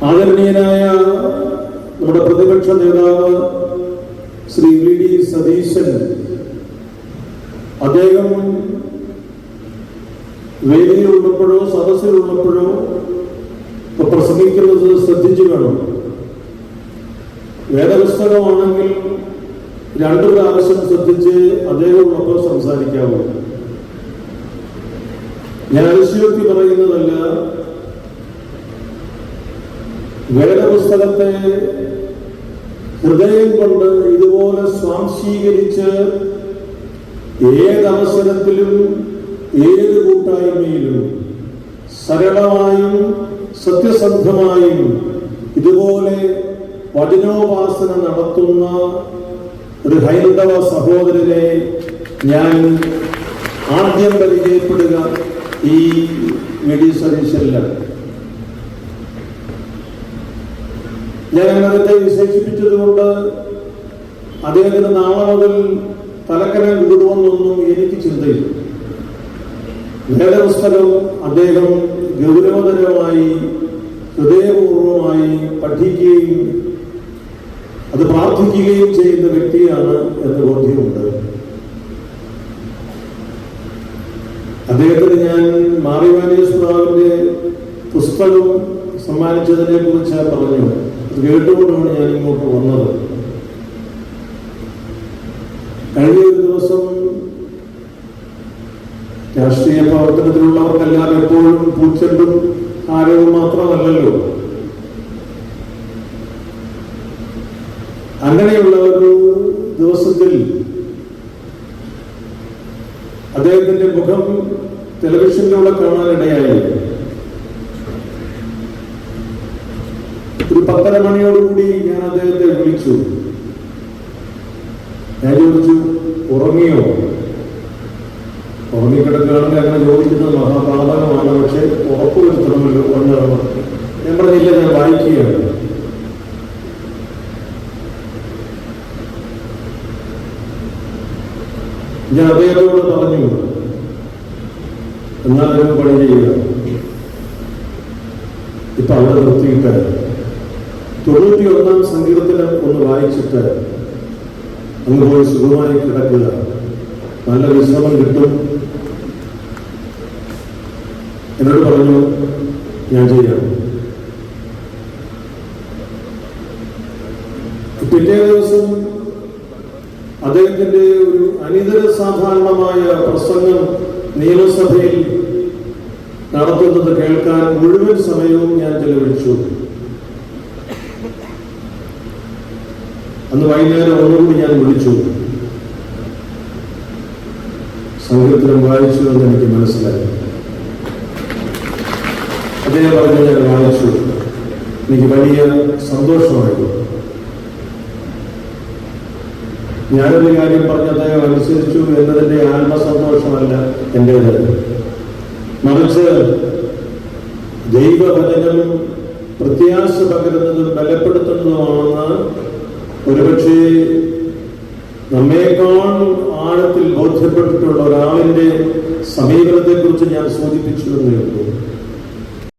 ആദരണീയനായ നമ്മുടെ പ്രതിപക്ഷ നേതാവ് ശ്രീ VD സതീശൻ അദ്ദേഹം വേദിയിലുള്ളപ്പോഴോ സദസ്സിലുള്ളപ്പോഴോ പ്രസംഗിക്കുന്നത് ശ്രദ്ധിച്ചു വേണം. വേദപുസ്തകമാണെങ്കിൽ 2 പ്രാവശ്യം ശ്രദ്ധിച്ച് അദ്ദേഹത്തോടൊപ്പം സംസാരിക്കാവൂ. ഞാൻ അതിശയോക്തി പറയുന്നതല്ല. വേദപുസ്തകത്തെ ഹൃദയം കൊണ്ട് ഇതുപോലെ സ്വാംശീകരിച്ച് ഏതവസരത്തിലും ഏത് കൂട്ടായ്മയിലും സരളമായും സത്യസന്ധമായും ഇതുപോലെ വചനോപാസന നടത്തുന്ന ഒരു ഹൈന്ദവ സഹോദരനെ ഞാൻ ആദ്യം പരിചയപ്പെടുക ഈ VD സതീശനിലാണ്. ഞാൻ അദ്ദേഹത്തെ വിശേഷിപ്പിച്ചതുകൊണ്ട് അദ്ദേഹത്തിന് നാളെ മുതൽ തലക്കനം വിടുമെന്നൊന്നും എനിക്ക് ചിന്തയില്ല. വേദപുസ്തകം അദ്ദേഹം ഗൗരവതരമായി ഹൃദയപൂർവമായി പഠിക്കുകയും അത് പ്രാർത്ഥിക്കുകയും ചെയ്യുന്ന വ്യക്തിയാണ് എന്ന് ബോധ്യമുണ്ട്. അദ്ദേഹത്തിന് ഞാൻ മാറിവാനിയസ് പിതാവിന്റെ പുസ്തകം സമ്മാനിച്ചതിനെ കുറിച്ച് പറഞ്ഞു. അത് കേട്ടുകൊണ്ടാണ് ഞാൻ ഇങ്ങോട്ട് വന്നത്. കഴിഞ്ഞ ഒരു ദിവസം രാഷ്ട്രീയ പ്രവർത്തനത്തിലുള്ളവർക്കെല്ലാം എപ്പോഴും പൂച്ചെണ്ടും ആരവും മാത്രമല്ലല്ലോ. അങ്ങനെയുള്ള ഒരു ദിവസത്തിൽ അദ്ദേഹത്തിന്റെ മുഖം ടെലിവിഷനിലൂടെ കാണാനിടയായി. ഒരു 10:30 മണിയോടുകൂടി ഞാൻ അദ്ദേഹത്തെ വിളിച്ചു. ഞാൻ ചോദിച്ചു, ഉറങ്ങിയോ? ഉറങ്ങിക്കിടക്കുകയാണെങ്കിൽ അങ്ങനെ ചോദിക്കുന്നത് മഹാപാതകമാണ്, പക്ഷെ ഉറപ്പുവരുത്തണമല്ലോ. ഞാൻ പറഞ്ഞില്ല, ഞാൻ വായിക്കുകയാണ്. ഞാൻ അദ്ദേഹത്തോട് പറഞ്ഞു, എന്നാലും പണി ചെയ്യുക. ഇപ്പൊ അവിടെ നിർത്തിയിട്ട് 91-ാം സങ്കീർത്തനം ഒന്ന് വായിച്ചിട്ട് അങ്ങ് പോയി സുഖമായി കിടക്കുക. നല്ല വിശ്രമം കിട്ടും. എന്നോട് പറഞ്ഞു, ഞാൻ ചെയ്യാം. പിറ്റേ ദിവസം അദ്ദേഹത്തിന്റെ ഒരു അനിതര സാധാരണമായ പ്രസംഗം നിയമസഭയിൽ നടത്തുന്നത് കേൾക്കാൻ മുഴുവൻ സമയവും ഞാൻ ചെലവഴിച്ചു. അന്ന് വൈകുന്നേരം ഒന്നുകൂടി ഞാൻ വിളിച്ചു. സങ്കീർത്തനം വായിച്ചു എന്ന് എനിക്ക് മനസ്സിലായി. അദ്ദേഹം പറഞ്ഞു, ഞാൻ വായിച്ചു. എനിക്ക് വലിയ സന്തോഷമായിരുന്നു. ഞാനൊരു കാര്യം പറഞ്ഞ് അദ്ദേഹം അനുസരിച്ചു എന്നതിന്റെ ആത്മസന്തോഷമല്ല എന്റേത്, മറിച്ച് ദൈവവചനം പ്രത്യാശ പകരുന്നതും ബലപ്പെടുത്തുന്നതുമാണെന്ന് ഒരുപക്ഷെ നമ്മേക്കാൾ ആഴത്തിൽ ബോധ്യപ്പെട്ടിട്ടുള്ള ഒരാളിന്റെ സമീപനത്തെ കുറിച്ച് ഞാൻ സൂചിപ്പിച്ചു എന്നേ ഉള്ളൂ.